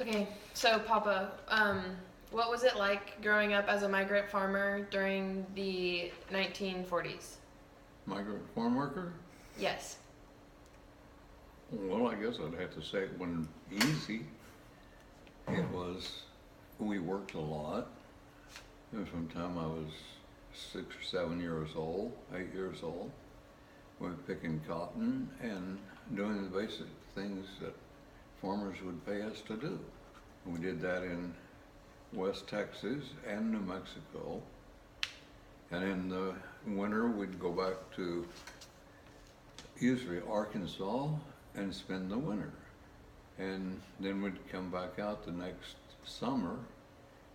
Okay, so Papa, what was it like growing up as a migrant farmer during the 1940s? Migrant farm worker? Yes. Well, I guess I'd have to say it wasn't easy. It was, we worked a lot. And from the time I was 6 or 7 years old, 8 years old, we were picking cotton and doing the basic things that farmers would pay us to do. We did that in West Texas and New Mexico. And in the winter, we'd go back to usually Arkansas and spend the winter. And then we'd come back out the next summer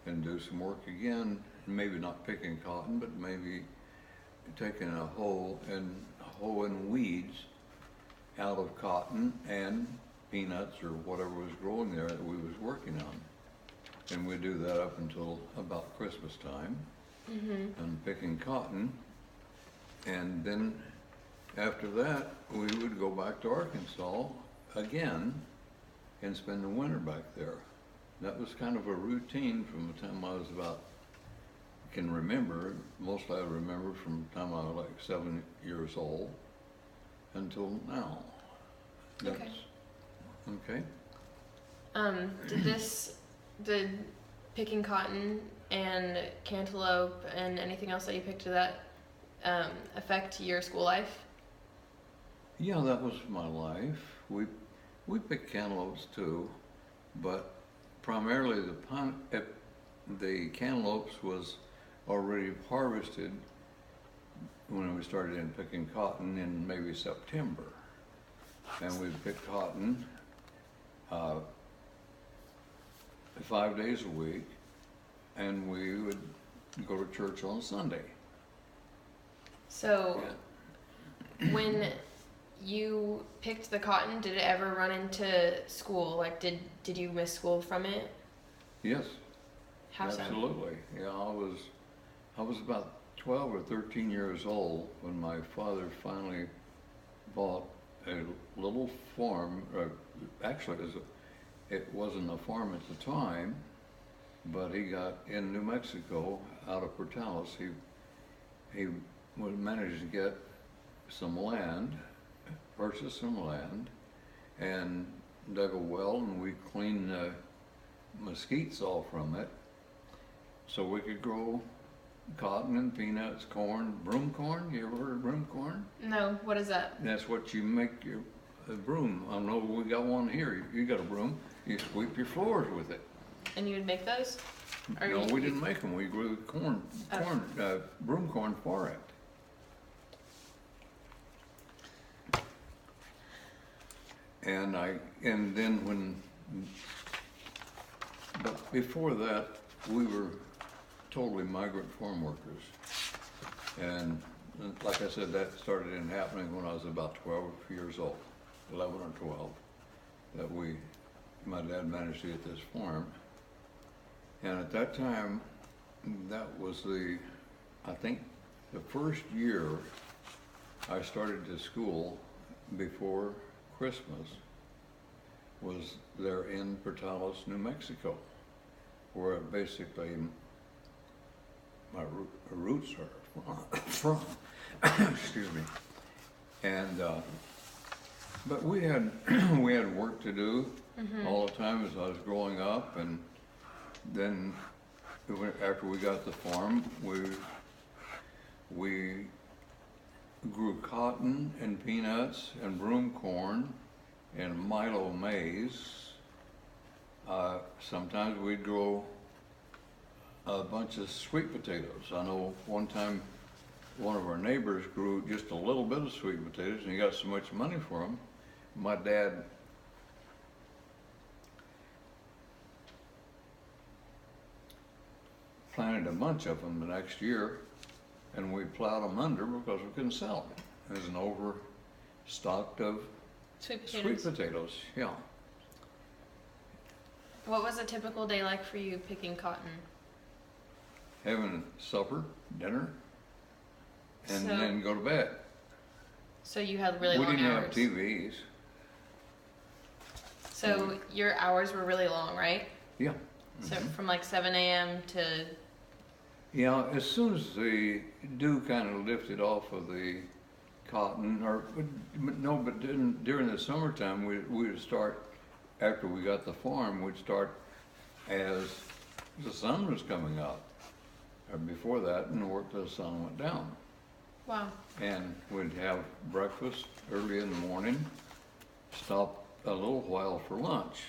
and do some work again, maybe not picking cotton, but maybe taking a hoe and hoeing weeds out of cotton and peanuts or whatever was growing there that we was working on. And we'd do that up until about Christmas time and picking cotton. And then after that, we would go back to Arkansas again and spend the winter back there. That was kind of a routine from the time I was about, can remember, mostly I remember from the time I was like 7 years old until now. That's, Okay. okay. Did picking cotton and cantaloupe and anything else that you picked, did that affect your school life? Yeah, that was my life. We picked cantaloupes too, but primarily the cantaloupes was already harvested when we started in picking cotton in maybe September. And we'd pick cotton 5 days a week, and we would go to church on Sunday. So Yeah. when you picked the cotton, did it ever run into school? Like, did you miss school from it? Yes, How so? absolutely. Yeah, I was about 12 or 13 years old when my father finally bought a little farm. Actually, it wasn't a farm at the time, but he got in New Mexico out of Portales. He managed to get some land, purchased some land, and dug a well, and we cleaned the mesquites all from it, so we could grow cotton and peanuts, corn, broom corn. You ever heard of broom corn? No, what is that? That's what you make your a broom. I know we got one here. You got a broom. You sweep your floors with it. And you would make those? Or No, you- we didn't make them. We grew broom corn for it. And then but before that, we were totally migrant farm workers. And like I said, that started in happening when I was about 12 years old, 11 or 12, that my dad managed to get this farm. And at that time, that was I think the first year I started to school before Christmas was there in Portales, New Mexico, where basically my roots are from. Excuse me. And but we had we had work to do all the time as I was growing up, and then after we got the farm, we grew cotton and peanuts and broom corn and Milo maize. Sometimes we'd grow a bunch of sweet potatoes. I know one time one of our neighbors grew just a little bit of sweet potatoes, and he got so much money for them. My dad planted a bunch of them the next year, and we plowed them under because we couldn't sell them. There's an overstock of Sweet sweet potatoes. potatoes, yeah. What was a typical day like for you picking cotton? Having supper, dinner, and So- then go to bed. So you had really We long didn't hours. have TVs. So your hours were really long, right? Yeah. So from like 7 a.m. to, Yeah, as soon as the dew kind of lifted off of the cotton, but during the summertime, we would start, after we got the farm, we'd start as the sun was coming up, or before that, and work till the sun went down. wow. And we'd have breakfast early in the morning, stop a little while for lunch,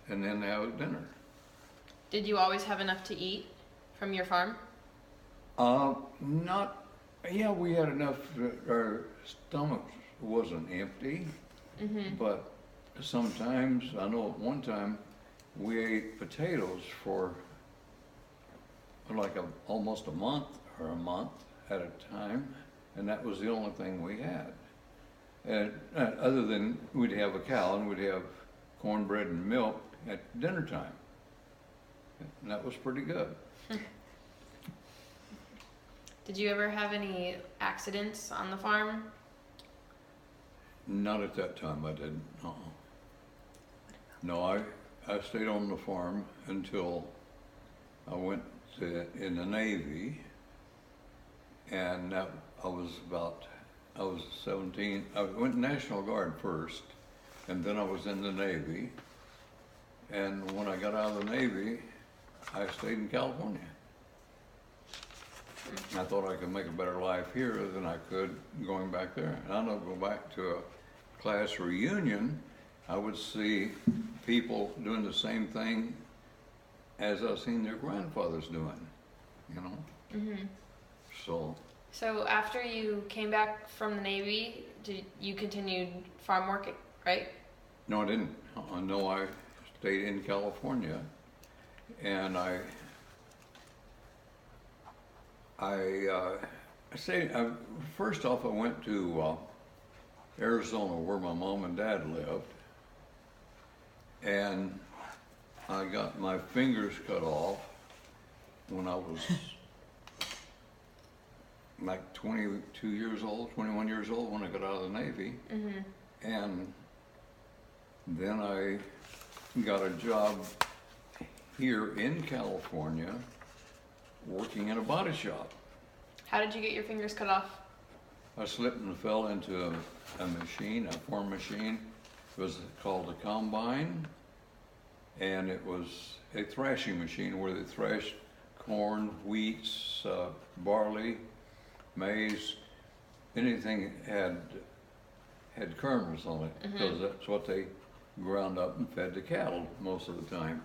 and then have dinner. Did you always have enough to eat from your farm? Not, yeah, we had enough, our stomachs wasn't empty, but sometimes, I know at one time, we ate potatoes for like almost a month at a time, and that was the only thing we had. And other than we'd have a cow and we'd have cornbread and milk at dinner time. And that was pretty good. Did you ever have any accidents on the farm? Not at that time, I didn't. No, I stayed on the farm until I went in the Navy, and I was 17. I went National Guard first, and then I was in the Navy. And when I got out of the Navy, I stayed in California. I thought I could make a better life here than I could going back there. And I don't go back to a class reunion, I would see people doing the same thing as I seen their grandfathers doing, you know? Mm-hmm. So after you came back from the Navy, did you continued farm work, right? no, I didn't. No, I stayed in California, and first off, I went to Arizona, where my mom and dad lived, and I got my fingers cut off when I was like 22 years old, 21 years old when I got out of the Navy. Mm-hmm. And then I got a job here in California working in a body shop. How did you get your fingers cut off? I slipped and fell into a machine, a farm machine. It was called a combine, and it was a thrashing machine where they threshed corn, wheat, barley, maize, anything had kernels on it, because that's what they ground up and fed the cattle most of the time.